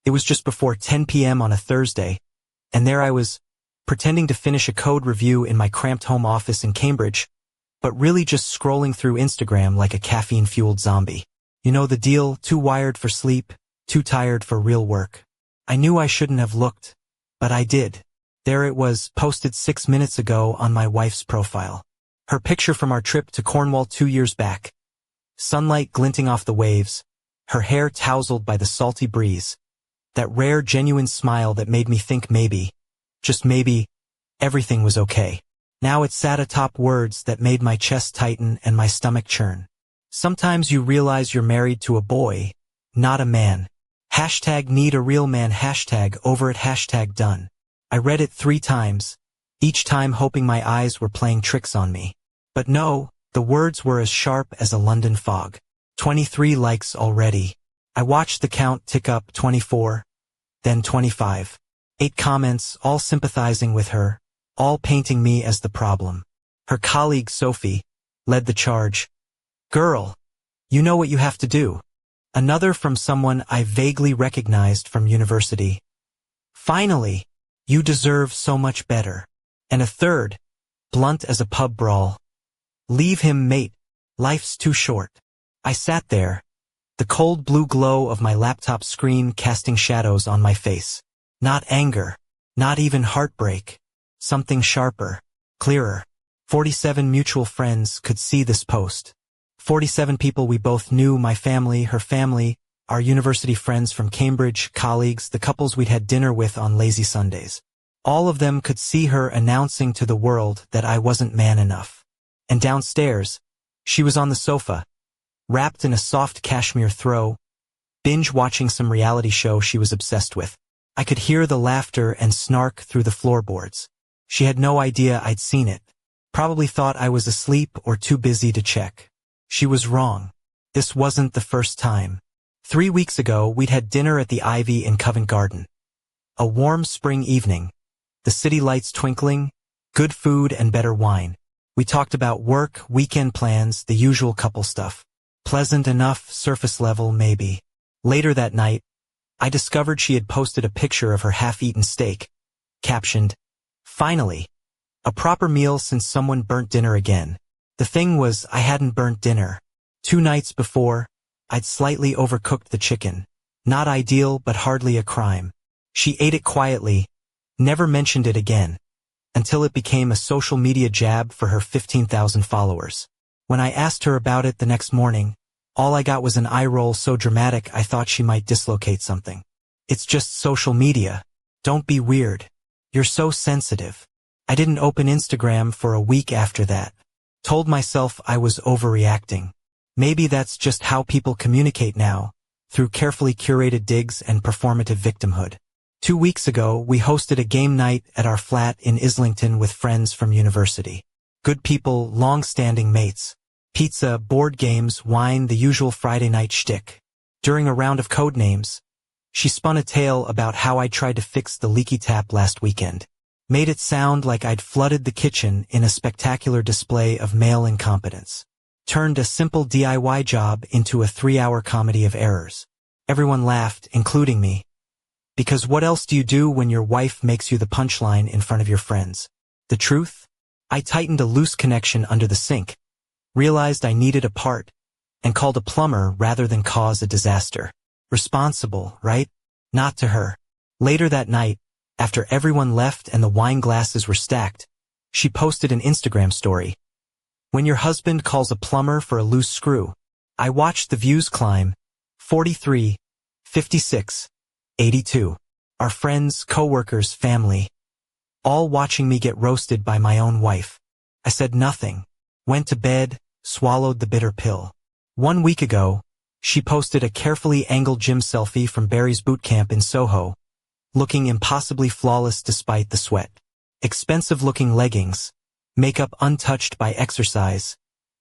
It was just before 10 p.m. on a Thursday, and there I was, pretending to finish a code review in my cramped home office in Cambridge, but really just scrolling through Instagram like a caffeine-fueled zombie. You know the deal, too wired for sleep, too tired for real work. I knew I shouldn't have looked, but I did. There it was, posted 6 minutes ago on my wife's profile. Her picture from our trip to Cornwall 2 years back. Sunlight glinting off the waves, her hair tousled by the salty breeze. That rare, genuine smile that made me think maybe, just maybe, everything was okay. Now it sat atop words that made my chest tighten and my stomach churn. Sometimes you realize you're married to a boy, not a man. Hashtag need a real man, hashtag over it, hashtag done. I read it 3 times, each time hoping my eyes were playing tricks on me. But no, the words were as sharp as a London fog. 23 likes already. I watched the count tick up, 24, then 25. 8 comments, all sympathizing with her, all painting me as the problem. Her colleague Sophie led the charge. Girl, you know what you have to do. Another from someone I vaguely recognized from university. Finally, you deserve so much better. And a third, blunt as a pub brawl. Leave him, mate. Life's too short. I sat there, the cold blue glow of my laptop screen casting shadows on my face. Not anger, not even heartbreak. Something sharper, clearer. 47 mutual friends could see this post. 47 people we both knew, my family, her family, our university friends from Cambridge, colleagues, the couples we'd had dinner with on lazy Sundays. All of them could see her announcing to the world that I wasn't man enough. And downstairs, she was on the sofa, wrapped in a soft cashmere throw, binge-watching some reality show she was obsessed with. I could hear the laughter and snark through the floorboards. She had no idea I'd seen it. Probably thought I was asleep or too busy to check. She was wrong. This wasn't the first time. 3 weeks ago, we'd had dinner at the Ivy in Covent Garden. A warm spring evening, the city lights twinkling, good food and better wine. We talked about work, weekend plans, the usual couple stuff. Pleasant enough, surface level maybe. Later that night, I discovered she had posted a picture of her half-eaten steak, captioned, "Finally, a proper meal since someone burnt dinner again." The thing was, I hadn't burnt dinner. 2 nights before, I'd slightly overcooked the chicken. Not ideal, but hardly a crime. She ate it quietly, never mentioned it again, until it became a social media jab for her 15,000 followers. When I asked her about it the next morning, all I got was an eye roll so dramatic I thought she might dislocate something. It's just social media. Don't be weird. You're so sensitive. I didn't open Instagram for a week after that. Told myself I was overreacting. Maybe that's just how people communicate now, through carefully curated digs and performative victimhood. 2 weeks ago, we hosted a game night at our flat in Islington with friends from university. Good people, long-standing mates. Pizza, board games, wine, the usual Friday night shtick. During a round of code names, she spun a tale about how I tried to fix the leaky tap last weekend. Made it sound like I'd flooded the kitchen in a spectacular display of male incompetence. Turned a simple DIY job into a 3-hour comedy of errors. Everyone laughed, including me. Because what else do you do when your wife makes you the punchline in front of your friends? The truth? I tightened a loose connection under the sink, realized I needed a part, and called a plumber rather than cause a disaster. Responsible, right? Not to her. Later that night, after everyone left and the wine glasses were stacked, she posted an Instagram story. When your husband calls a plumber for a loose screw. I watched the views climb. 43, 56, 82. Our friends, co-workers, family. All watching me get roasted by my own wife. I said nothing. Went to bed, swallowed the bitter pill. 1 week ago, she posted a carefully angled gym selfie from Barry's boot camp in Soho, looking impossibly flawless despite the sweat. Expensive-looking leggings, makeup untouched by exercise,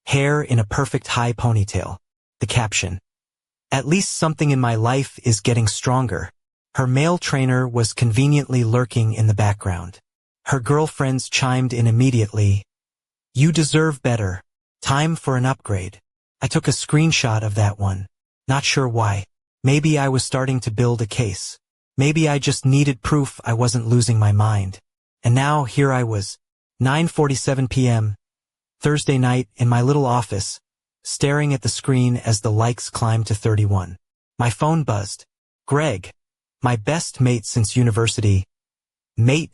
hair in a perfect high ponytail. The caption, "At least something in my life is getting stronger." Her male trainer was conveniently lurking in the background. Her girlfriends chimed in immediately. "You deserve better. Time for an upgrade." I took a screenshot of that one. Not sure why. Maybe I was starting to build a case. Maybe I just needed proof I wasn't losing my mind. And now here I was, 9:47 p.m., Thursday night in my little office, staring at the screen as the likes climbed to 31. My phone buzzed. Greg, my best mate since university. Mate,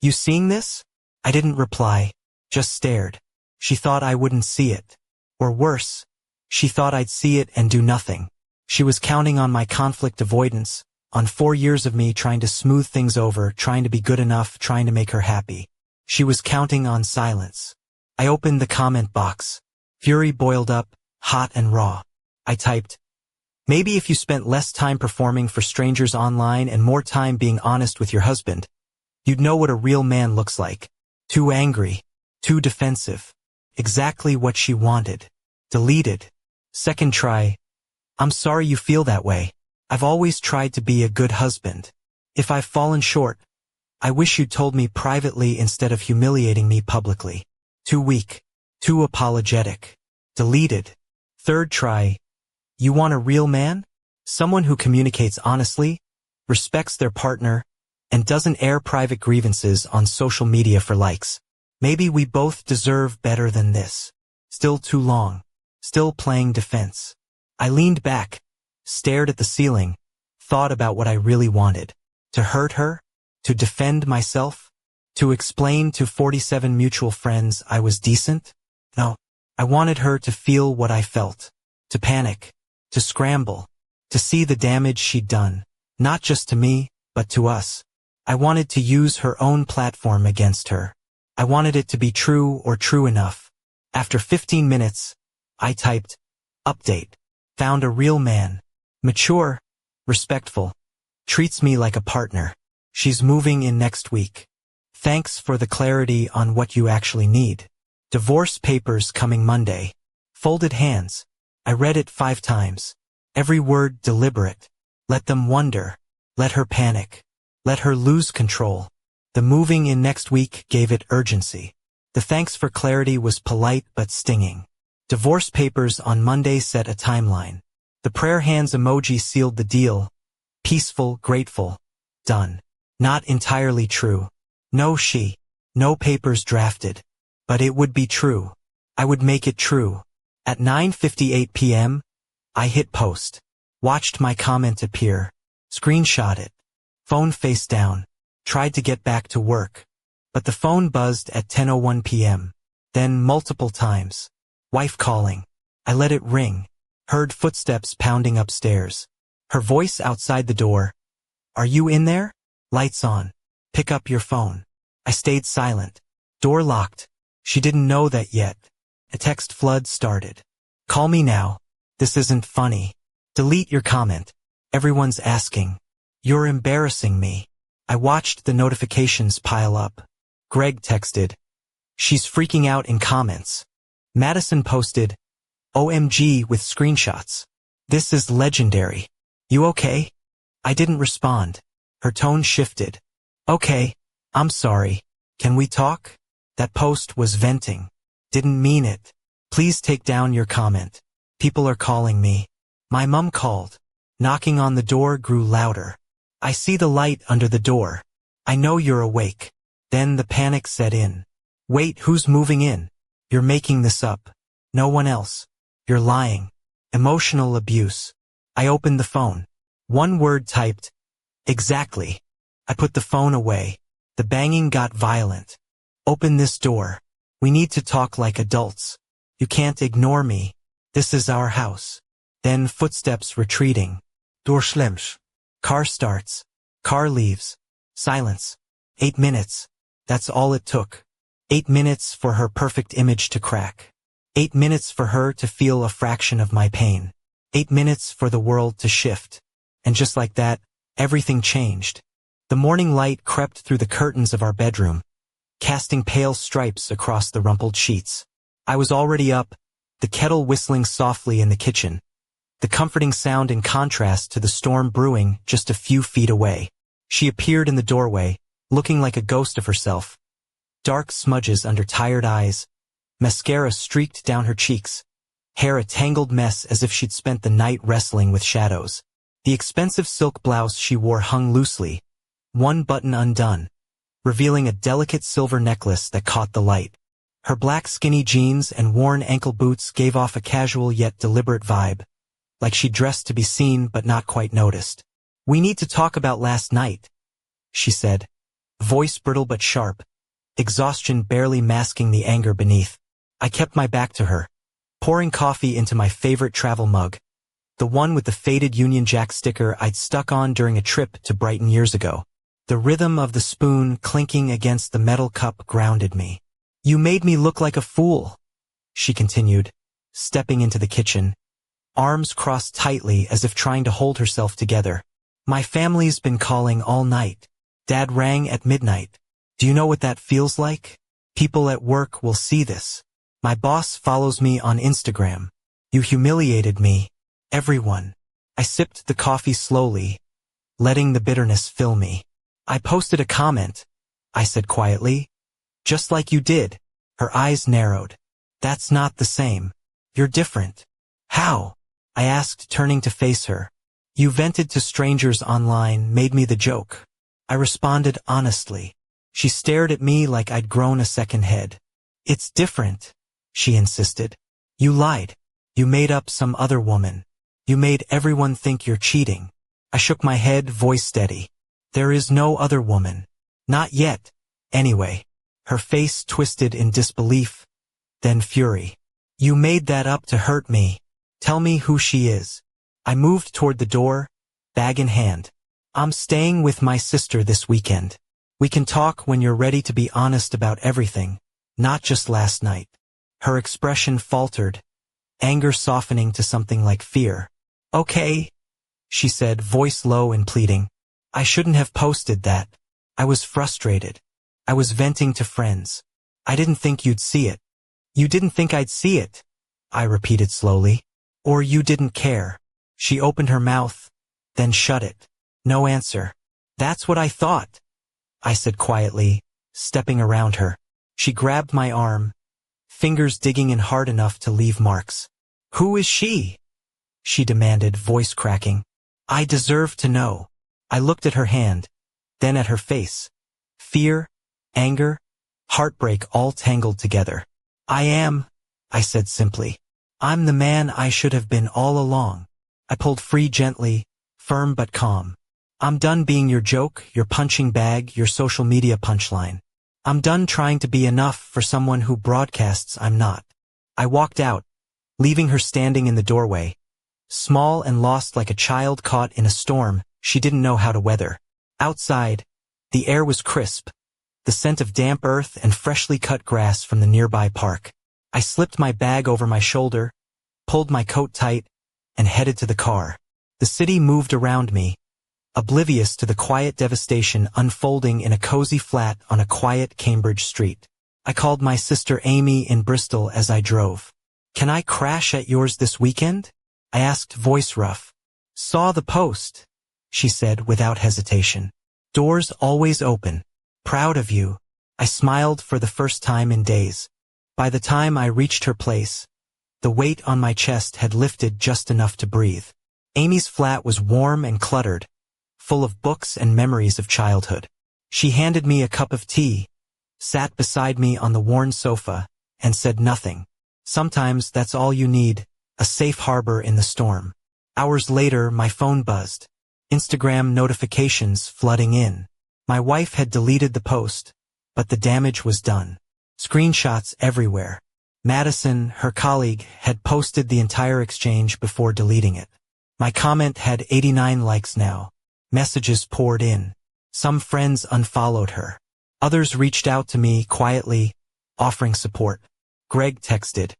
you seeing this? I didn't reply, just stared. She thought I wouldn't see it. Or worse, she thought I'd see it and do nothing. She was counting on my conflict avoidance, on 4 years of me trying to smooth things over, trying to be good enough, trying to make her happy. She was counting on silence. I opened the comment box. Fury boiled up, hot and raw. I typed, maybe if you spent less time performing for strangers online and more time being honest with your husband, you'd know what a real man looks like. Too angry. Too defensive. Exactly what she wanted. Deleted. Second try. I'm sorry you feel that way. I've always tried to be a good husband. If I've fallen short, I wish you'd told me privately instead of humiliating me publicly. Too weak. Too apologetic. Deleted. Third try. You want a real man? Someone who communicates honestly, respects their partner, and doesn't air private grievances on social media for likes. Maybe we both deserve better than this. Still too long. Still playing defense. I leaned back, stared at the ceiling, thought about what I really wanted. To hurt her? To defend myself? To explain to 47 mutual friends I was decent? No. I wanted her to feel what I felt. To panic. To scramble. To see the damage she'd done. Not just to me, but to us. I wanted to use her own platform against her. I wanted it to be true or true enough. After 15 minutes, I typed, update. Found a real man. Mature. Respectful. Treats me like a partner. She's moving in next week. Thanks for the clarity on what you actually need. Divorce papers coming Monday. Folded hands. I read it 5 times. Every word deliberate. Let them wonder. Let her panic. Let her lose control. The moving in next week gave it urgency. The thanks for clarity was polite but stinging. Divorce papers on Monday set a timeline. The prayer hands emoji sealed the deal. Peaceful, grateful. Done. Not entirely true. No she. No papers drafted. But it would be true. I would make it true. At 9:58 p.m., I hit post. Watched my comment appear. Screenshot it. Phone face down. Tried to get back to work. But the phone buzzed at 10:01 p.m. Then multiple times. Wife calling. I let it ring. Heard footsteps pounding upstairs. Her voice outside the door. Are you in there? Lights on. Pick up your phone. I stayed silent. Door locked. She didn't know that yet. A text flood started. Call me now. This isn't funny. Delete your comment. Everyone's asking. You're embarrassing me. I watched the notifications pile up. Greg texted. She's freaking out in comments. Madison posted. OMG with screenshots. This is legendary. You okay? I didn't respond. Her tone shifted. Okay, I'm sorry. Can we talk? That post was venting. Didn't mean it. Please take down your comment. People are calling me. My mom called. Knocking on the door grew louder. I see the light under the door. I know you're awake. Then the panic set in. Wait, who's moving in? You're making this up. No one else. You're lying. Emotional abuse. I opened the phone. One word typed. Exactly. I put the phone away. The banging got violent. Open this door. We need to talk like adults. You can't ignore me. This is our house. Then footsteps retreating. Door slams. Car starts. Car leaves. Silence. 8 minutes. That's all it took. 8 minutes for her perfect image to crack. 8 minutes for her to feel a fraction of my pain. 8 minutes for the world to shift. And just like that, everything changed. The morning light crept through the curtains of our bedroom, casting pale stripes across the rumpled sheets. I was already up, the kettle whistling softly in the kitchen, the comforting sound in contrast to the storm brewing just a few feet away. She appeared in the doorway, looking like a ghost of herself. Dark smudges under tired eyes, mascara streaked down her cheeks, hair a tangled mess as if she'd spent the night wrestling with shadows. The expensive silk blouse she wore hung loosely, one button undone, revealing a delicate silver necklace that caught the light. Her black skinny jeans and worn ankle boots gave off a casual yet deliberate vibe, like she dressed to be seen but not quite noticed. "We need to talk about last night," she said, voice brittle but sharp, exhaustion barely masking the anger beneath. I kept my back to her, pouring coffee into my favorite travel mug, the one with the faded Union Jack sticker I'd stuck on during a trip to Brighton years ago. The rhythm of the spoon clinking against the metal cup grounded me. "You made me look like a fool," she continued, stepping into the kitchen, arms crossed tightly as if trying to hold herself together. "My family's been calling all night. Dad rang at midnight. Do you know what that feels like? People at work will see this. My boss follows me on Instagram. You humiliated me. Everyone." I sipped the coffee slowly, letting the bitterness fill me. "I posted a comment," I said quietly. "Just like you did." Her eyes narrowed. "That's not the same. You're different." "How?" I asked, turning to face her. "You vented to strangers online, made me the joke." I responded honestly. She stared at me like I'd grown a second head. "It's different," she insisted. "You lied. You made up some other woman. You made everyone think you're cheating." I shook my head, voice steady. "There is no other woman. Not yet, anyway." Her face twisted in disbelief, then fury. "You made that up to hurt me. Tell me who she is." I moved toward the door, bag in hand. "I'm staying with my sister this weekend. We can talk when you're ready to be honest about everything, not just last night." Her expression faltered, anger softening to something like fear. "Okay," she said, voice low and pleading. "I shouldn't have posted that. I was frustrated. I was venting to friends. I didn't think you'd see it." "You didn't think I'd see it," I repeated slowly. "Or you didn't care." She opened her mouth, then shut it. No answer. "That's what I thought," I said quietly, stepping around her. She grabbed my arm, fingers digging in hard enough to leave marks. "Who is she?" she demanded, voice cracking. "I deserve to know." I looked at her hand, then at her face. Fear, anger, heartbreak all tangled together. "I am," I said simply. "I'm the man I should have been all along." I pulled free gently, firm but calm. "I'm done being your joke, your punching bag, your social media punchline. I'm done trying to be enough for someone who broadcasts I'm not." I walked out, leaving her standing in the doorway, small and lost like a child caught in a storm she didn't know how to weather. Outside, the air was crisp, the scent of damp earth and freshly cut grass from the nearby park. I slipped my bag over my shoulder, pulled my coat tight, and headed to the car. The city moved around me, oblivious to the quiet devastation unfolding in a cozy flat on a quiet Cambridge street. I called my sister Amy in Bristol as I drove. "Can I crash at yours this weekend?" I asked, voice rough. "Saw the post," she said without hesitation. "Doors always open. Proud of you." I smiled for the first time in days. By the time I reached her place, the weight on my chest had lifted just enough to breathe. Amy's flat was warm and cluttered, full of books and memories of childhood. She handed me a cup of tea, sat beside me on the worn sofa, and said nothing. Sometimes that's all you need, a safe harbor in the storm. Hours later, my phone buzzed. Instagram notifications flooding in. My wife had deleted the post, but the damage was done. Screenshots everywhere. Madison, her colleague, had posted the entire exchange before deleting it. My comment had 89 likes now. Messages poured in. Some friends unfollowed her. Others reached out to me quietly, offering support. Greg texted,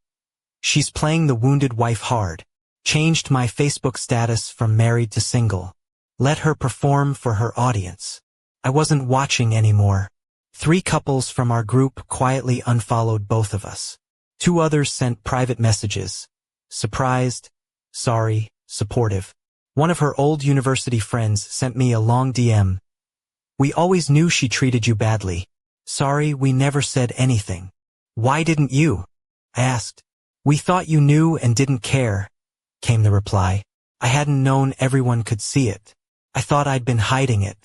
"She's playing the wounded wife hard." Changed my Facebook status from married to single. Let her perform for her audience. I wasn't watching anymore. 3 couples from our group quietly unfollowed both of us. 2 others sent private messages. Surprised, sorry, supportive. One of her old university friends sent me a long DM. "We always knew she treated you badly. Sorry we never said anything." "Why didn't you?" I asked. "We thought you knew and didn't care," came the reply. I hadn't known everyone could see it. I thought I'd been hiding it.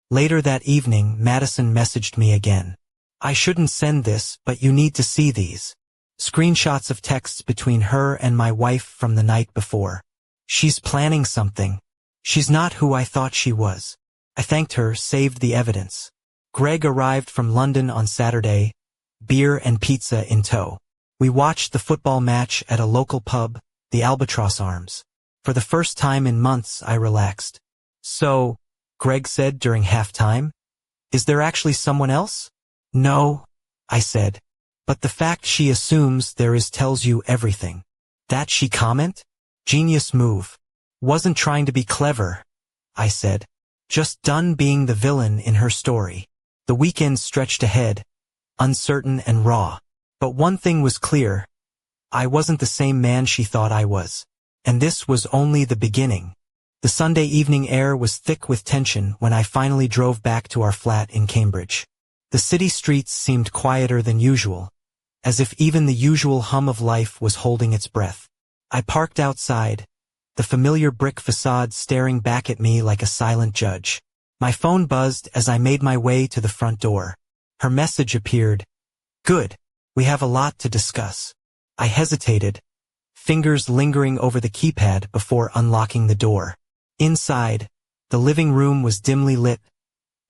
Later that evening, Madison messaged me again. I shouldn't send this, but you need to see these. Screenshots of texts between her and my wife from the night before. She's planning something. She's not who I thought she was. I thanked her, saved the evidence. Greg arrived from London on Saturday, beer and pizza in tow. We watched the football match at a local pub, the Albatross Arms. For the first time in months, I relaxed. So, Greg said during halftime, is there actually someone else? No, I said. But the fact she assumes there is tells you everything. That she comment? Genius move. Wasn't trying to be clever, I said. Just done being the villain in her story. The weekend stretched ahead, uncertain and raw. But one thing was clear. I wasn't the same man she thought I was. And this was only the beginning. The Sunday evening air was thick with tension when I finally drove back to our flat in Cambridge. The city streets seemed quieter than usual, as if even the usual hum of life was holding its breath. I parked outside, the familiar brick facade staring back at me like a silent judge. My phone buzzed as I made my way to the front door. Her message appeared. Good. We have a lot to discuss. I hesitated, fingers lingering over the keypad before unlocking the door. Inside, the living room was dimly lit,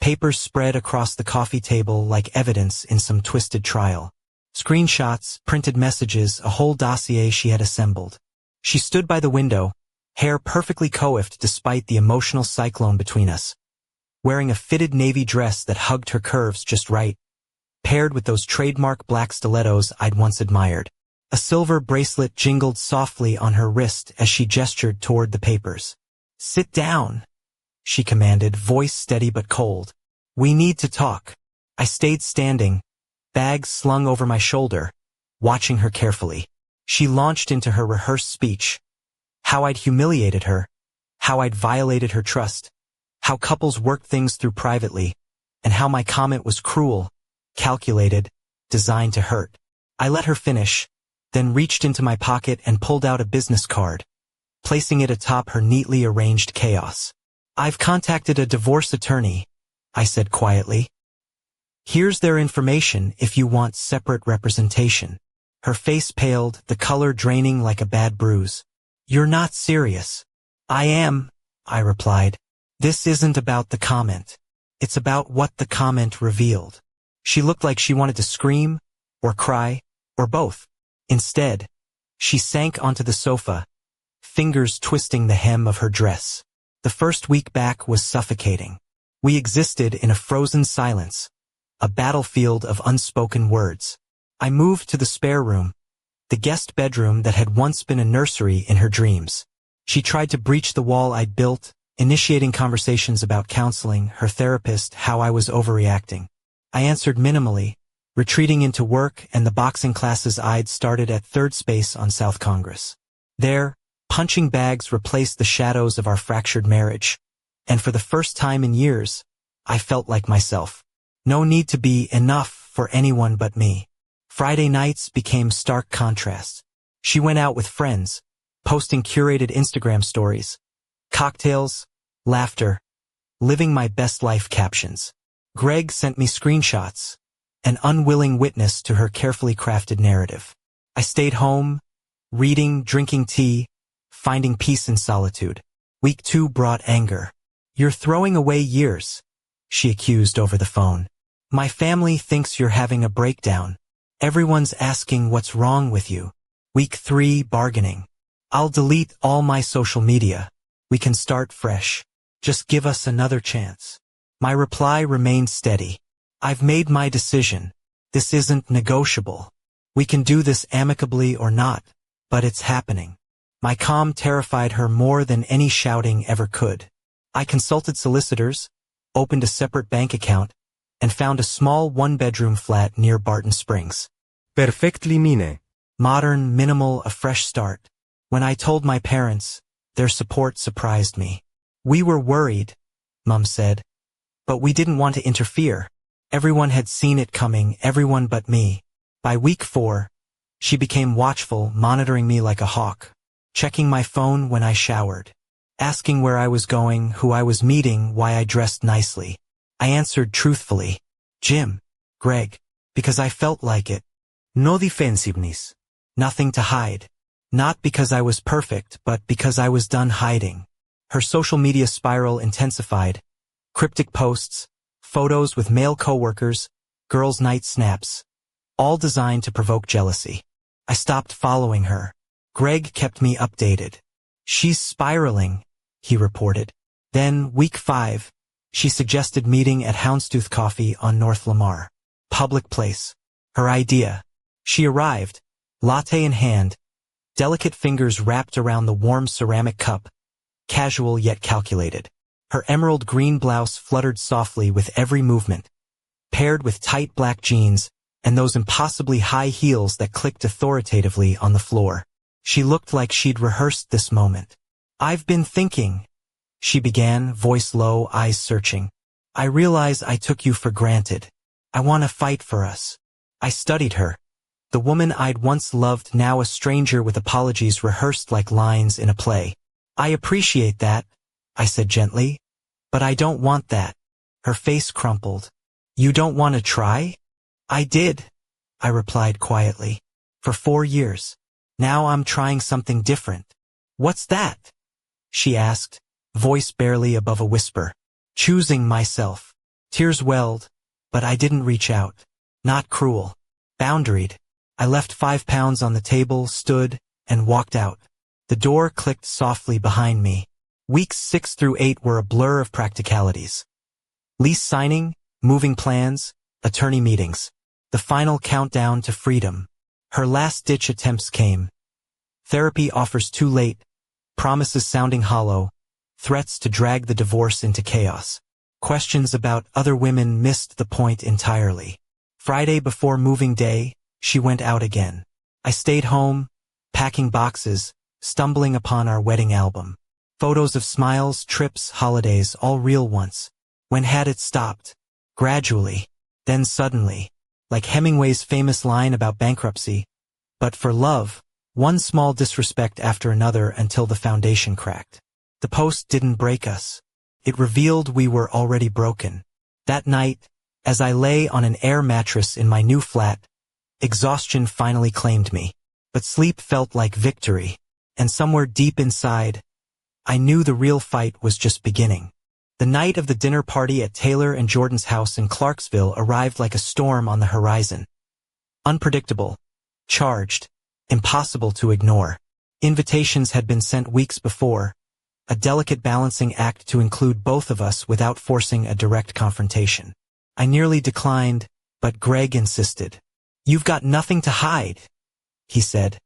papers spread across the coffee table like evidence in some twisted trial. Screenshots, printed messages, a whole dossier she had assembled. She stood by the window, hair perfectly coiffed despite the emotional cyclone between us, wearing a fitted navy dress that hugged her curves just right, paired with those trademark black stilettos I'd once admired. A silver bracelet jingled softly on her wrist as she gestured toward the papers. Sit down, she commanded, voice steady but cold. We need to talk. I stayed standing, bags slung over my shoulder, watching her carefully. She launched into her rehearsed speech. How I'd humiliated her, how I'd violated her trust, how couples worked things through privately, and how my comment was cruel, calculated, designed to hurt. I let her finish, then reached into my pocket and pulled out a business card, placing it atop her neatly arranged chaos. I've contacted a divorce attorney, I said quietly. Here's their information if you want separate representation. Her face paled, the color draining like a bad bruise. You're not serious. I am, I replied. This isn't about the comment. It's about what the comment revealed. She looked like she wanted to scream, or cry, or both. Instead, she sank onto the sofa, fingers twisting the hem of her dress. The first week back was suffocating. We existed in a frozen silence, a battlefield of unspoken words. I moved to the spare room, the guest bedroom that had once been a nursery in her dreams. She tried to breach the wall I'd built, initiating conversations about counseling, her therapist, how I was overreacting. I answered minimally, retreating into work and the boxing classes I'd started at Third Space on South Congress. There, punching bags replaced the shadows of our fractured marriage, and for the first time in years, I felt like myself. No need to be enough for anyone but me. Friday nights became stark contrasts. She went out with friends, posting curated Instagram stories, cocktails, laughter, living my best life captions. Greg sent me screenshots, an unwilling witness to her carefully crafted narrative. I stayed home, reading, drinking tea, finding peace in solitude. Week 2 brought anger. You're throwing away years, she accused over the phone. My family thinks you're having a breakdown. Everyone's asking what's wrong with you. Week 3, bargaining. I'll delete all my social media. We can start fresh. Just give us another chance. My reply remained steady. I've made my decision. This isn't negotiable. We can do this amicably or not, but it's happening. My calm terrified her more than any shouting ever could. I consulted solicitors, opened a separate bank account, and found a small one-bedroom flat near Barton Springs. Perfectly mine. Modern, minimal, a fresh start. When I told my parents, their support surprised me. We were worried, Mum said, but we didn't want to interfere. Everyone had seen it coming, everyone but me. By week 4, she became watchful, monitoring me like a hawk, checking my phone when I showered. asking where I was going, who I was meeting, why I dressed nicely. I answered truthfully, Jim, Greg, because I felt like it. No defensiveness. Nothing to hide. Not because I was perfect, but because I was done hiding. Her social media spiral intensified. Cryptic posts, photos with male coworkers, girls' night snaps, all designed to provoke jealousy. I stopped following her. Greg kept me updated. She's spiraling, he reported. Then, week 5, she suggested meeting at Houndstooth Coffee on North Lamar. Public place. Her idea. She arrived, latte in hand, delicate fingers wrapped around the warm ceramic cup, casual yet calculated. Her emerald green blouse fluttered softly with every movement, paired with tight black jeans and those impossibly high heels that clicked authoritatively on the floor. She looked like she'd rehearsed this moment. I've been thinking, she began, voice low, eyes searching. I realize I took you for granted. I want to fight for us. I studied her. The woman I'd once loved, now a stranger with apologies rehearsed like lines in a play. I appreciate that, I said gently. But I don't want that. Her face crumpled. You don't want to try? I did, I replied quietly. For 4 years. Now I'm trying something different. What's that? She asked, voice barely above a whisper. Choosing myself. Tears welled, but I didn't reach out. Not cruel. Boundaried. I left 5 pounds on the table, stood, and walked out. The door clicked softly behind me. Weeks 6 through 8 were a blur of practicalities. Lease signing, moving plans, attorney meetings. The final countdown to freedom. Her last-ditch attempts came. Therapy offers too late, promises sounding hollow, threats to drag the divorce into chaos. Questions about other women missed the point entirely. Friday before moving day, she went out again. I stayed home, packing boxes, stumbling upon our wedding album. Photos of smiles, trips, holidays, all real once. When had it stopped? Gradually. Then suddenly. Like Hemingway's famous line about bankruptcy. But for love, one small disrespect after another until the foundation cracked. The post didn't break us. It revealed we were already broken. That night, as I lay on an air mattress in my new flat, exhaustion finally claimed me. But sleep felt like victory. And somewhere deep inside, I knew the real fight was just beginning. The night of the dinner party at Taylor and Jordan's house in Clarksville arrived like a storm on the horizon. Unpredictable, charged, impossible to ignore. Invitations had been sent weeks before, a delicate balancing act to include both of us without forcing a direct confrontation. I nearly declined, but Greg insisted. You've got nothing to hide, he said,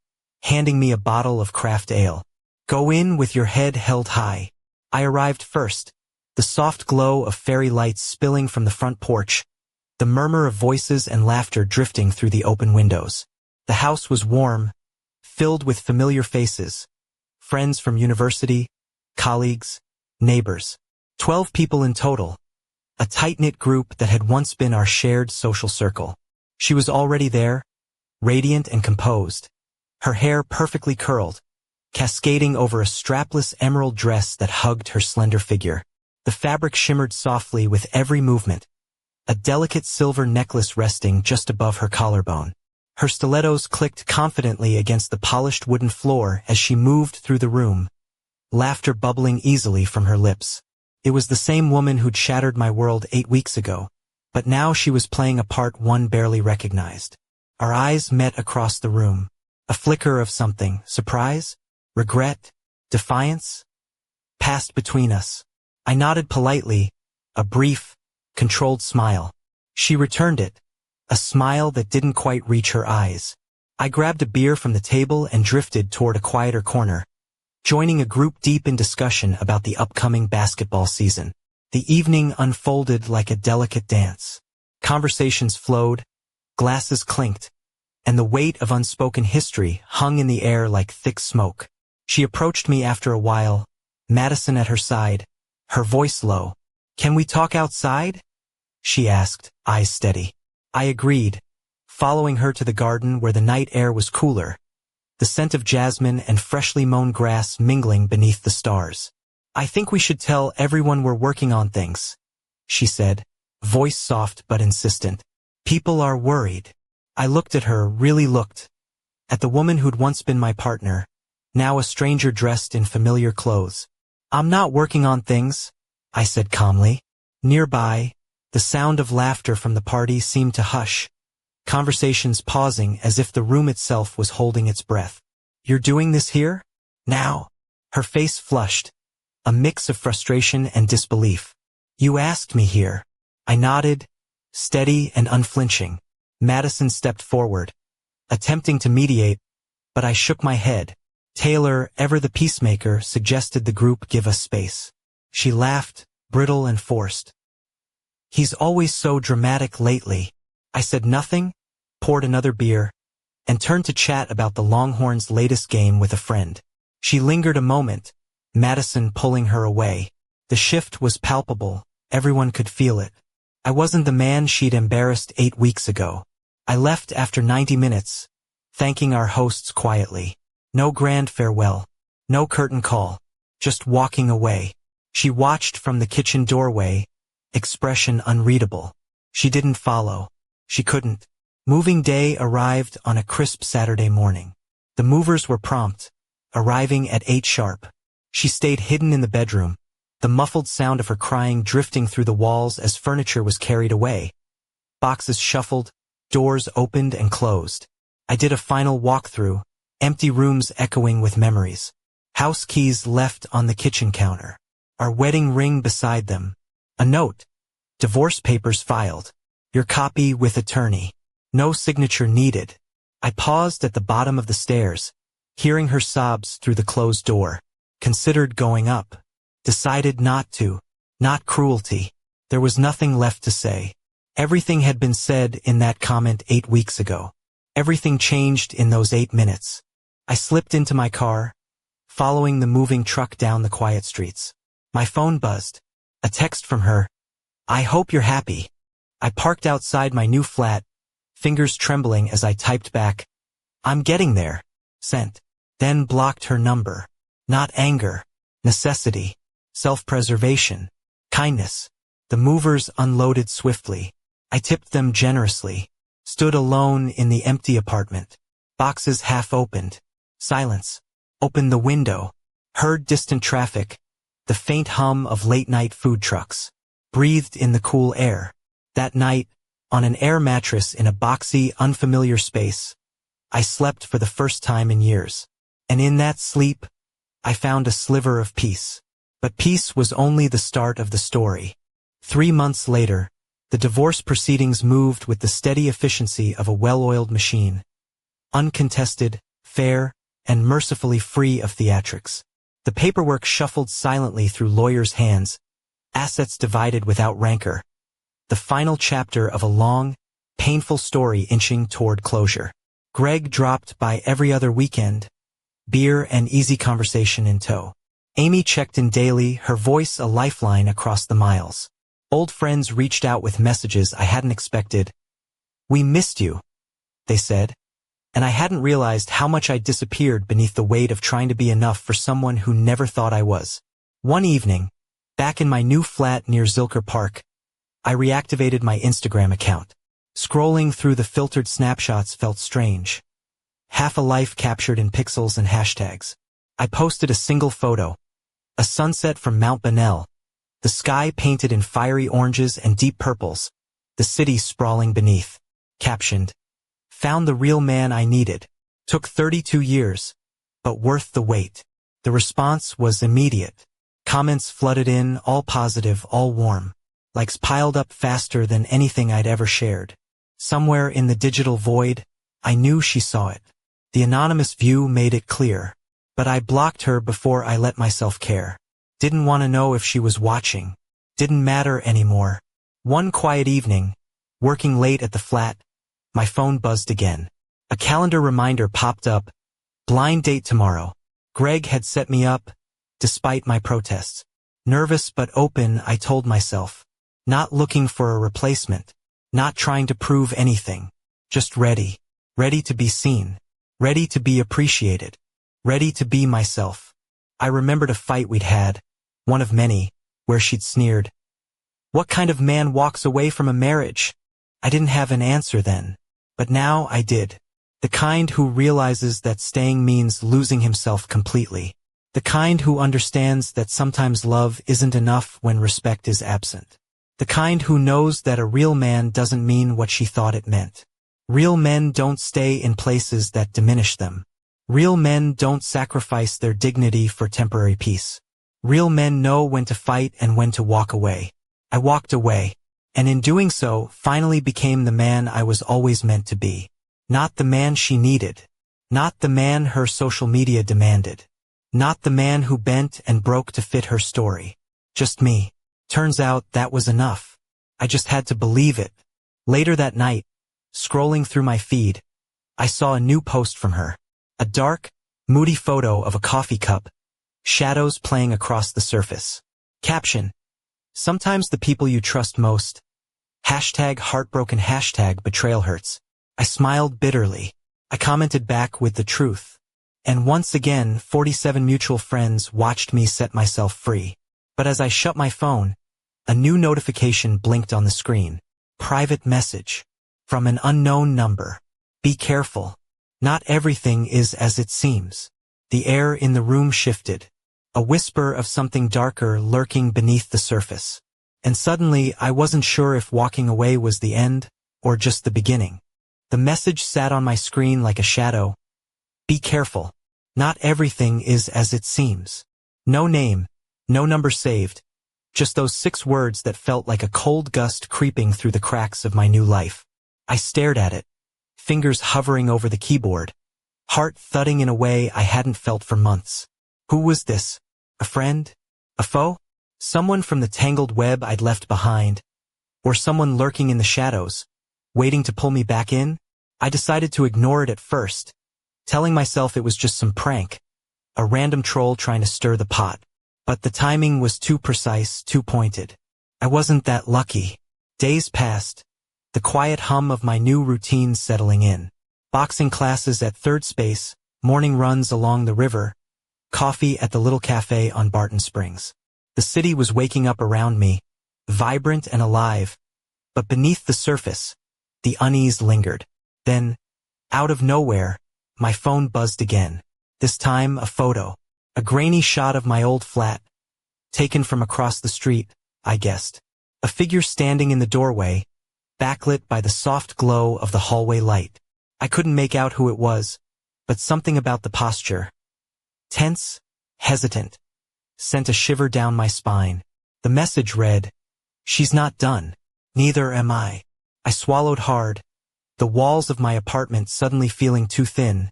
handing me a bottle of craft ale. Go in with your head held high. I arrived first, the soft glow of fairy lights spilling from the front porch, the murmur of voices and laughter drifting through the open windows. The house was warm, filled with familiar faces, friends from university, colleagues, neighbors. 12 people in total, a tight-knit group that had once been our shared social circle. She was already there, radiant and composed, her hair perfectly curled, cascading over a strapless emerald dress that hugged her slender figure. The fabric shimmered softly with every movement, a delicate silver necklace resting just above her collarbone. Her stilettos clicked confidently against the polished wooden floor as she moved through the room, laughter bubbling easily from her lips. It was the same woman who'd shattered my world 8 weeks ago, but now she was playing a part one barely recognized. Our eyes met across the room. A flicker of something, surprise, regret, defiance, passed between us. I nodded politely, a brief, controlled smile. She returned it, a smile that didn't quite reach her eyes. I grabbed a beer from the table and drifted toward a quieter corner, joining a group deep in discussion about the upcoming basketball season. The evening unfolded like a delicate dance. Conversations flowed, glasses clinked, and the weight of unspoken history hung in the air like thick smoke. She approached me after a while, Madison at her side, her voice low. Can we talk outside? She asked, eyes steady. I agreed, following her to the garden where the night air was cooler, the scent of jasmine and freshly mown grass mingling beneath the stars. I think we should tell everyone we're working on things, she said, voice soft but insistent. People are worried. I looked at her, really looked, at the woman who'd once been my partner, now a stranger dressed in familiar clothes. I'm not working on things, I said calmly. Nearby, the sound of laughter from the party seemed to hush, conversations pausing as if the room itself was holding its breath. You're doing this here? Now? Her face flushed, a mix of frustration and disbelief. You asked me here. I nodded, steady and unflinching. Madison stepped forward, attempting to mediate, but I shook my head. Taylor, ever the peacemaker, suggested the group give us space. She laughed, brittle and forced. He's always so dramatic lately. I said nothing, poured another beer, and turned to chat about the Longhorns' latest game with a friend. She lingered a moment, Madison pulling her away. The shift was palpable, everyone could feel it. I wasn't the man she'd embarrassed 8 weeks ago. I left after 90 minutes, thanking our hosts quietly. No grand farewell, no curtain call, just walking away. She watched from the kitchen doorway, expression unreadable. She didn't follow. She couldn't. Moving day arrived on a crisp Saturday morning. The movers were prompt, arriving at 8 sharp. She stayed hidden in the bedroom, the muffled sound of her crying drifting through the walls as furniture was carried away. Boxes shuffled, doors opened and closed. I did a final walkthrough, empty rooms echoing with memories. House keys left on the kitchen counter. Our wedding ring beside them. A note. Divorce papers filed. Your copy with attorney. No signature needed. I paused at the bottom of the stairs, hearing her sobs through the closed door. Considered going up. Decided not to. Not cruelty. There was nothing left to say. Everything had been said in that comment 8 weeks ago. Everything changed in those 8 minutes. I slipped into my car, following the moving truck down the quiet streets. My phone buzzed. A text from her. I hope you're happy. I parked outside my new flat, fingers trembling as I typed back, I'm getting there. Sent. Then blocked her number. Not anger. Necessity. Self-preservation. Kindness. The movers unloaded swiftly. I tipped them generously. Stood alone in the empty apartment. Boxes half opened. Silence. Opened the window. Heard distant traffic. The faint hum of late-night food trucks. Breathed in the cool air. That night, on an air mattress in a boxy, unfamiliar space, I slept for the first time in years. And in that sleep, I found a sliver of peace. But peace was only the start of the story. 3 months later, the divorce proceedings moved with the steady efficiency of a well-oiled machine. Uncontested, fair, and mercifully free of theatrics. The paperwork shuffled silently through lawyers' hands, assets divided without rancor. The final chapter of a long, painful story inching toward closure. Greg dropped by every other weekend, beer and easy conversation in tow. Amy checked in daily, her voice a lifeline across the miles. Old friends reached out with messages I hadn't expected. We missed you, they said, and I hadn't realized how much I'd disappeared beneath the weight of trying to be enough for someone who never thought I was. One evening, back in my new flat near Zilker Park, I reactivated my Instagram account. Scrolling through the filtered snapshots felt strange. Half a life captured in pixels and hashtags. I posted a single photo. A sunset from Mount Bonnell. The sky painted in fiery oranges and deep purples. The city sprawling beneath. Captioned, found the real man I needed. Took 32 years, but worth the wait. The response was immediate. Comments flooded in, all positive, all warm. Likes piled up faster than anything I'd ever shared. Somewhere in the digital void, I knew she saw it. The anonymous view made it clear. But I blocked her before I let myself care. Didn't want to know if she was watching. Didn't matter anymore. One quiet evening, working late at the flat, my phone buzzed again. A calendar reminder popped up. Blind date tomorrow. Greg had set me up, despite my protests. Nervous but open, I told myself. Not looking for a replacement. Not trying to prove anything. Just ready. Ready to be seen. Ready to be appreciated. Ready to be myself. I remembered a fight we'd had, one of many, where she'd sneered, "What kind of man walks away from a marriage?" I didn't have an answer then, but now I did. The kind who realizes that staying means losing himself completely. The kind who understands that sometimes love isn't enough when respect is absent. The kind who knows that a real man doesn't mean what she thought it meant. Real men don't stay in places that diminish them. Real men don't sacrifice their dignity for temporary peace. Real men know when to fight and when to walk away. I walked away, and in doing so, finally became the man I was always meant to be. Not the man she needed. Not the man her social media demanded. Not the man who bent and broke to fit her story. Just me. Turns out that was enough. I just had to believe it. Later that night, scrolling through my feed, I saw a new post from her. A dark, moody photo of a coffee cup, shadows playing across the surface. Caption: sometimes the people you trust most. #heartbroken #betrayal hurts. I smiled bitterly. I commented back with the truth. And once again, 47 mutual friends watched me set myself free. But as I shut my phone, a new notification blinked on the screen. Private message. From an unknown number. Be careful. Not everything is as it seems. The air in the room shifted. A whisper of something darker lurking beneath the surface. And suddenly, I wasn't sure if walking away was the end, or just the beginning. The message sat on my screen like a shadow. Be careful. Not everything is as it seems. No name, no number saved. Just those 6 words that felt like a cold gust creeping through the cracks of my new life. I stared at it, fingers hovering over the keyboard, heart thudding in a way I hadn't felt for months. Who was this? A friend? A foe? Someone from the tangled web I'd left behind? Or someone lurking in the shadows, waiting to pull me back in? I decided to ignore it at first, telling myself it was just some prank, a random troll trying to stir the pot. But the timing was too precise, too pointed. I wasn't that lucky. Days passed, the quiet hum of my new routine settling in. Boxing classes at Third Space, morning runs along the river, coffee at the little cafe on Barton Springs. The city was waking up around me, vibrant and alive, but beneath the surface, the unease lingered. Then, out of nowhere, my phone buzzed again. This time, a photo. A grainy shot of my old flat. Taken from across the street, I guessed. A figure standing in the doorway, backlit by the soft glow of the hallway light. I couldn't make out who it was, but something about the posture, tense, hesitant, sent a shiver down my spine. The message read, "She's not done. Neither am I." I swallowed hard, the walls of my apartment suddenly feeling too thin,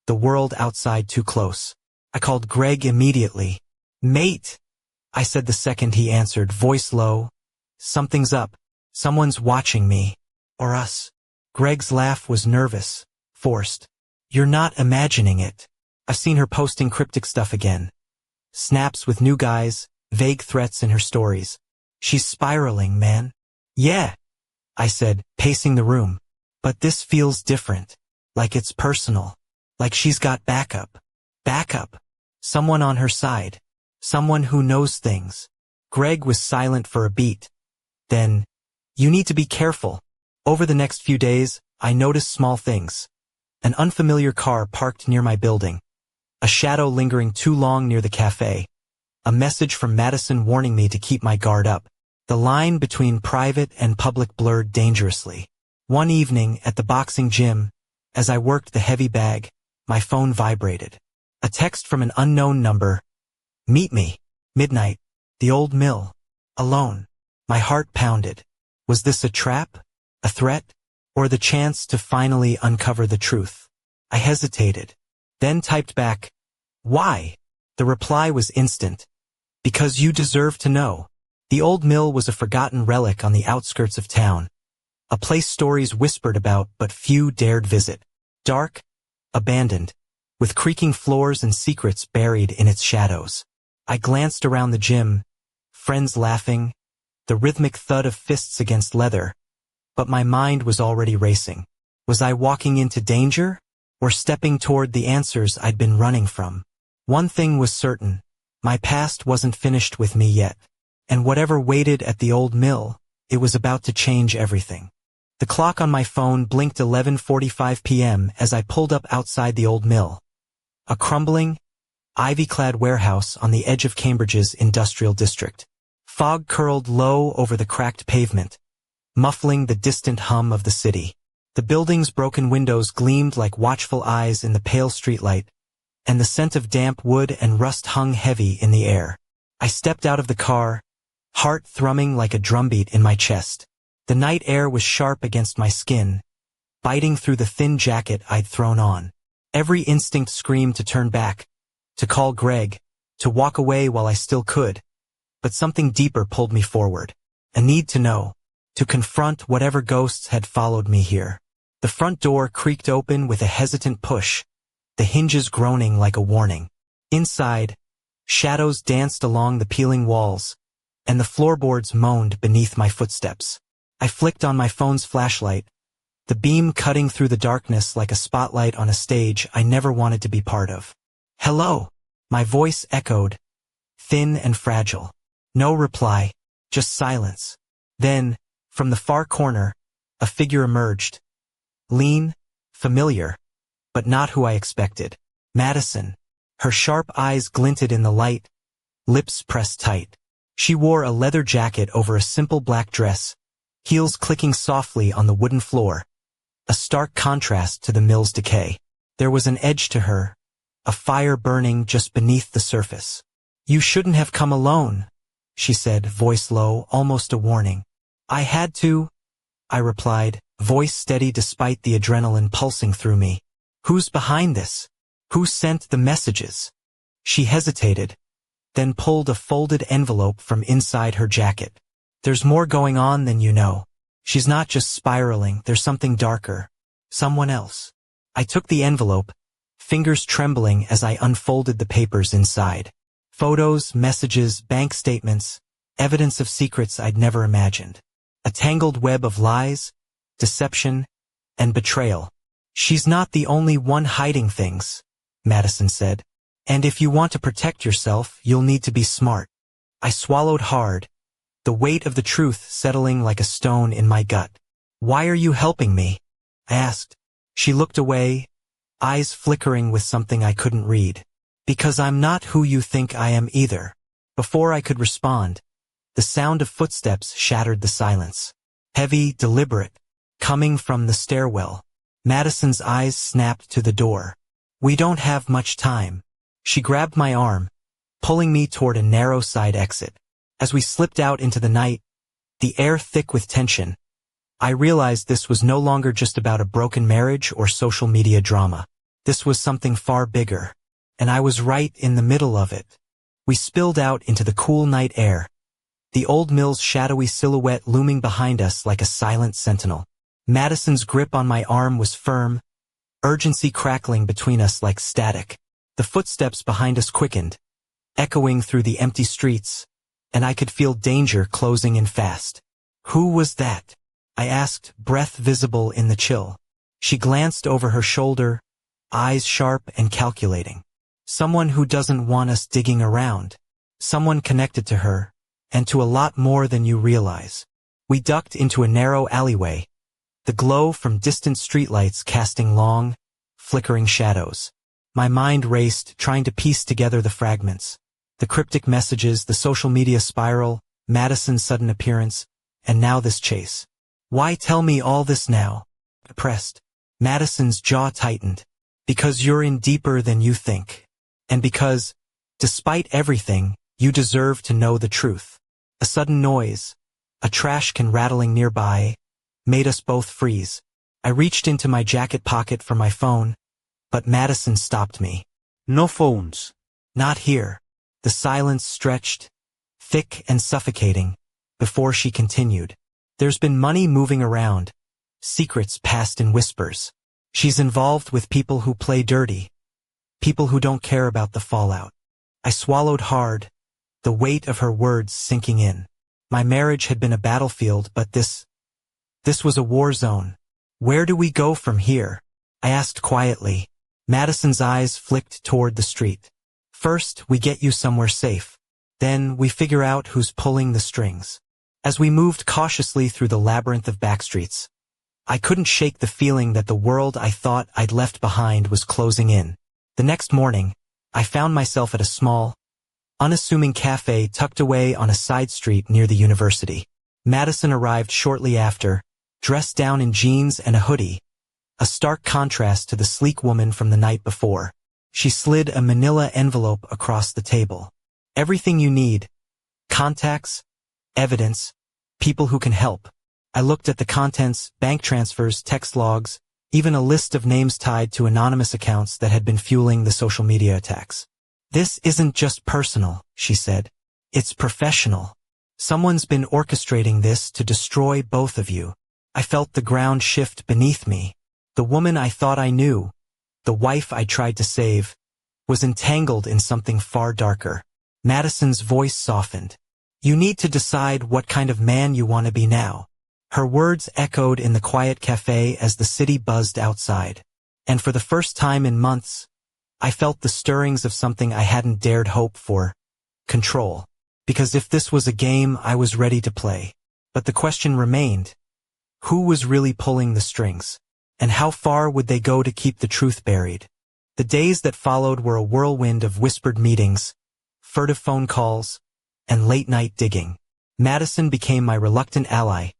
the world outside too close. I called Greg immediately. "Mate," I said the second he answered, voice low. "Something's up. Someone's watching me. Or us." Greg's laugh was nervous, forced. "You're not imagining it. I've seen her posting cryptic stuff again. Snaps with new guys, vague threats in her stories. She's spiraling, man." "Yeah," I said, pacing the room. "But this feels different. Like it's personal. Like she's got backup. Backup. Someone on her side. Someone who knows things." Greg was silent for a beat. Then, "You need to be careful." Over the next few days, I noticed small things. An unfamiliar car parked near my building. A shadow lingering too long near the cafe. A message from Madison warning me to keep my guard up. The line between private and public blurred dangerously. One evening at the boxing gym, as I worked the heavy bag, my phone vibrated. A text from an unknown number. "Meet me. Midnight. The old mill. Alone." My heart pounded. Was this a trap? A threat? Or the chance to finally uncover the truth? I hesitated. Then typed back, "Why?" The reply was instant. "Because you deserve to know." The old mill was a forgotten relic on the outskirts of town. A place stories whispered about but few dared visit. Dark, abandoned, with creaking floors and secrets buried in its shadows. I glanced around the gym, friends laughing, the rhythmic thud of fists against leather, but my mind was already racing. Was I walking into danger, or stepping toward the answers I'd been running from? One thing was certain, My past wasn't finished with me yet. And whatever waited at the old mill, it was about to change everything. The clock on my phone blinked 11:45 p.m. as I pulled up outside the old mill. A crumbling, ivy-clad warehouse on the edge of Cambridge's industrial district. Fog curled low over the cracked pavement, muffling the distant hum of the city. The building's broken windows gleamed like watchful eyes in the pale streetlight, and the scent of damp wood and rust hung heavy in the air. I stepped out of the car, heart thrumming like a drumbeat in my chest. The night air was sharp against my skin, biting through the thin jacket I'd thrown on. Every instinct screamed to turn back, to call Greg, to walk away while I still could. But something deeper pulled me forward. A need to know, to confront whatever ghosts had followed me here. The front door creaked open with a hesitant push, the hinges groaning like a warning. Inside, shadows danced along the peeling walls, and the floorboards moaned beneath my footsteps. I flicked on my phone's flashlight, the beam cutting through the darkness like a spotlight on a stage I never wanted to be part of. "Hello," my voice echoed, thin and fragile. No reply, just silence. Then, from the far corner, a figure emerged. Lean, familiar, but not who I expected. Madison. Her sharp eyes glinted in the light, lips pressed tight. She wore a leather jacket over a simple black dress, heels clicking softly on the wooden floor, a stark contrast to the mill's decay. There was an edge to her, a fire burning just beneath the surface. "You shouldn't have come alone," she said, voice low, almost a warning. "I had to," I replied, voice steady despite the adrenaline pulsing through me. "Who's behind this? Who sent the messages?" She hesitated, then pulled a folded envelope from inside her jacket. "There's more going on than you know. She's not just spiraling, there's something darker. Someone else." I took the envelope, fingers trembling as I unfolded the papers inside. Photos, messages, bank statements, evidence of secrets I'd never imagined. A tangled web of lies, deception, and betrayal. "She's not the only one hiding things," Madison said. "And if you want to protect yourself, you'll need to be smart." I swallowed hard, the weight of the truth settling like a stone in my gut. "Why are you helping me?" I asked. She looked away, eyes flickering with something I couldn't read. "Because I'm not who you think I am either." Before I could respond, the sound of footsteps shattered the silence. Heavy, deliberate, coming from the stairwell. Madison's eyes snapped to the door. "We don't have much time." She grabbed my arm, pulling me toward a narrow side exit. As we slipped out into the night, the air thick with tension, I realized this was no longer just about a broken marriage or social media drama. This was something far bigger, and I was right in the middle of it. We spilled out into the cool night air, the old mill's shadowy silhouette looming behind us like a silent sentinel. Madison's grip on my arm was firm, urgency crackling between us like static. The footsteps behind us quickened, echoing through the empty streets, and I could feel danger closing in fast. "Who was that?" I asked, breath visible in the chill. She glanced over her shoulder, eyes sharp and calculating. "Someone who doesn't want us digging around. Someone connected to her, and to a lot more than you realize." We ducked into a narrow alleyway, the glow from distant streetlights casting long, flickering shadows. My mind raced, trying to piece together the fragments. The cryptic messages, the social media spiral, Madison's sudden appearance, and now this chase. "Why tell me all this now?" I pressed. Madison's jaw tightened. "Because you're in deeper than you think. And because, despite everything, you deserve to know the truth." A sudden noise, a trash can rattling nearby, made us both freeze. I reached into my jacket pocket for my phone, but Madison stopped me. "No phones." "Not here." The silence stretched, thick and suffocating, before she continued. "There's been money moving around, secrets passed in whispers. She's involved with people who play dirty, people who don't care about the fallout." I swallowed hard, the weight of her words sinking in. My marriage had been a battlefield, but this was a war zone. "Where do we go from here?" I asked quietly. Madison's eyes flicked toward the street. First, we get you somewhere safe. Then, we figure out who's pulling the strings. As we moved cautiously through the labyrinth of backstreets, I couldn't shake the feeling that the world I thought I'd left behind was closing in. The next morning, I found myself at a small, unassuming cafe tucked away on a side street near the university. Madison arrived shortly after, dressed down in jeans and a hoodie, a stark contrast to the sleek woman from the night before. She slid a manila envelope across the table. Everything you need. Contacts, evidence, people who can help. I looked at the contents, bank transfers, text logs, even a list of names tied to anonymous accounts that had been fueling the social media attacks. This isn't just personal, she said. It's professional. Someone's been orchestrating this to destroy both of you. I felt the ground shift beneath me. The woman I thought I knew, the wife I tried to save, was entangled in something far darker. Madison's voice softened. You need to decide what kind of man you want to be now. Her words echoed in the quiet cafe as the city buzzed outside. And for the first time in months, I felt the stirrings of something I hadn't dared hope for. Control. Because if this was a game, I was ready to play. But the question remained. Who was really pulling the strings? And how far would they go to keep the truth buried? The days that followed were a whirlwind of whispered meetings, furtive phone calls, and late-night digging. Madison became my reluctant ally,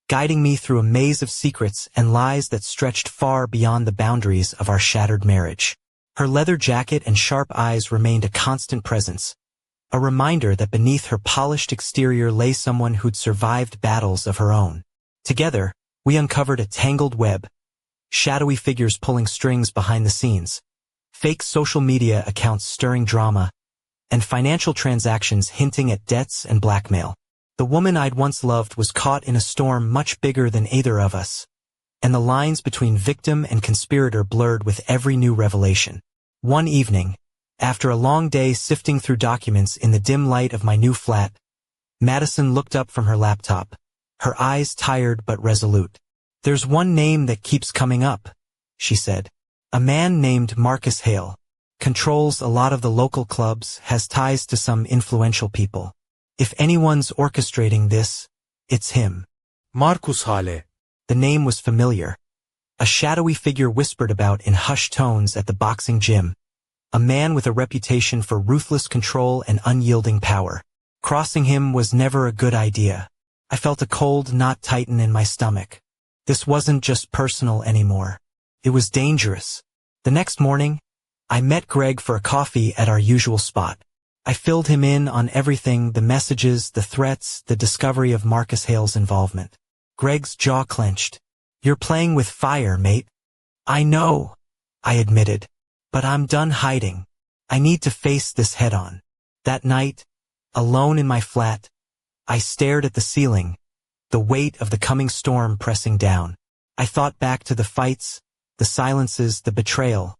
guiding me through a maze of secrets and lies that stretched far beyond the boundaries of our shattered marriage. Her leather jacket and sharp eyes remained a constant presence, a reminder that beneath her polished exterior lay someone who'd survived battles of her own. Together, we uncovered a tangled web, shadowy figures pulling strings behind the scenes, fake social media accounts stirring drama, and financial transactions hinting at debts and blackmail. The woman I'd once loved was caught in a storm much bigger than either of us, and the lines between victim and conspirator blurred with every new revelation. One evening, after a long day sifting through documents in the dim light of my new flat, Madison looked up from her laptop, her eyes tired but resolute. There's one name that keeps coming up, she said. A man named Marcus Hale. Controls a lot of the local clubs, has ties to some influential people. If anyone's orchestrating this, it's him. Marcus Hale. The name was familiar. A shadowy figure whispered about in hushed tones at the boxing gym. A man with a reputation for ruthless control and unyielding power. Crossing him was never a good idea. I felt a cold knot tighten in my stomach. This wasn't just personal anymore. It was dangerous. The next morning, I met Greg for a coffee at our usual spot. I filled him in on everything, the messages, the threats, the discovery of Marcus Hale's involvement. Greg's jaw clenched. You're playing with fire, mate. I know, I admitted. But I'm done hiding. I need to face this head-on. That night, alone in my flat, I stared at the ceiling, the weight of the coming storm pressing down. I thought back to the fights, the silences, the betrayal.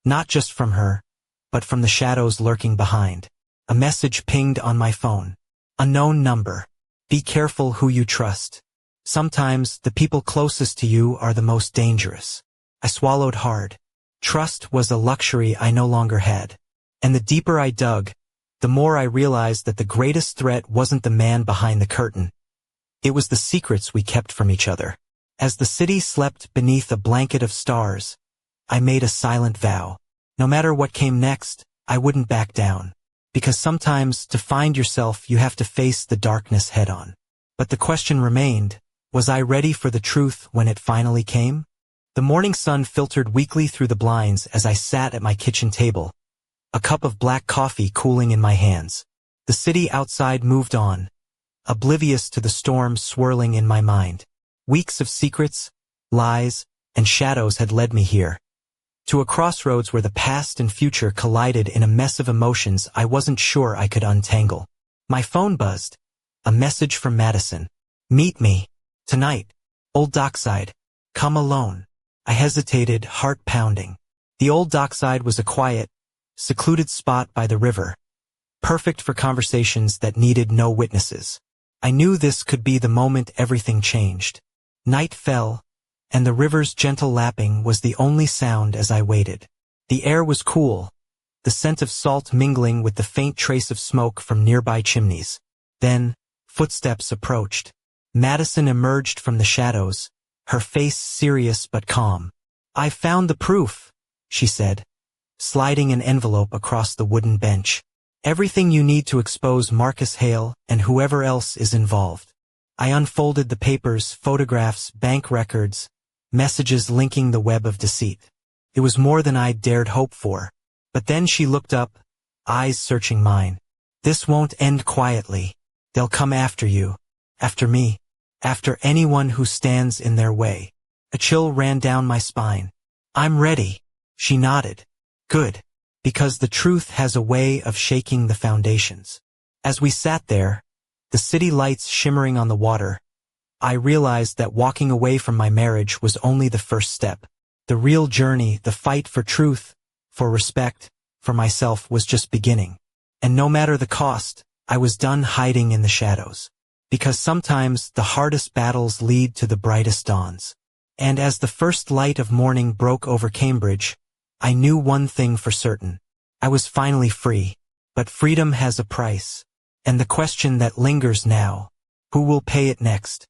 Not just from her, but from the shadows lurking behind. A message pinged on my phone. Unknown number. Be careful who you trust. Sometimes the people closest to you are the most dangerous. I swallowed hard. Trust was a luxury I no longer had. And the deeper I dug, the more I realized that the greatest threat wasn't the man behind the curtain. It was the secrets we kept from each other. As the city slept beneath a blanket of stars, I made a silent vow. No matter what came next, I wouldn't back down. Because sometimes, to find yourself, you have to face the darkness head-on. But the question remained, was I ready for the truth when it finally came? The morning sun filtered weakly through the blinds as I sat at my kitchen table, a cup of black coffee cooling in my hands. The city outside moved on, oblivious to the storm swirling in my mind. Weeks of secrets, lies, and shadows had led me here. To a crossroads where the past and future collided in a mess of emotions I wasn't sure I could untangle. My phone buzzed. A message from Madison. Meet me. Tonight. Old Dockside. Come alone. I hesitated, heart pounding. The old Dockside was a quiet, secluded spot by the river, perfect for conversations that needed no witnesses. I knew this could be the moment everything changed. Night fell, and the river's gentle lapping was the only sound as I waited. The air was cool, the scent of salt mingling with the faint trace of smoke from nearby chimneys. Then, footsteps approached. Madison emerged from the shadows, her face serious but calm. "I've found the proof," she said, sliding an envelope across the wooden bench. "Everything you need to expose Marcus Hale and whoever else is involved." I unfolded the papers, photographs, bank records, messages linking the web of deceit. It was more than I'd dared hope for. But then she looked up, eyes searching mine. "This won't end quietly. They'll come after you. After me. After anyone who stands in their way." A chill ran down my spine. "I'm ready," she nodded. "Good. Because the truth has a way of shaking the foundations." As we sat there, the city lights shimmering on the water, I realized that walking away from my marriage was only the first step. The real journey, the fight for truth, for respect, for myself, was just beginning. And no matter the cost, I was done hiding in the shadows. Because sometimes the hardest battles lead to the brightest dawns. And as the first light of morning broke over Cambridge, I knew one thing for certain. I was finally free. But freedom has a price. And the question that lingers now: who will pay it next?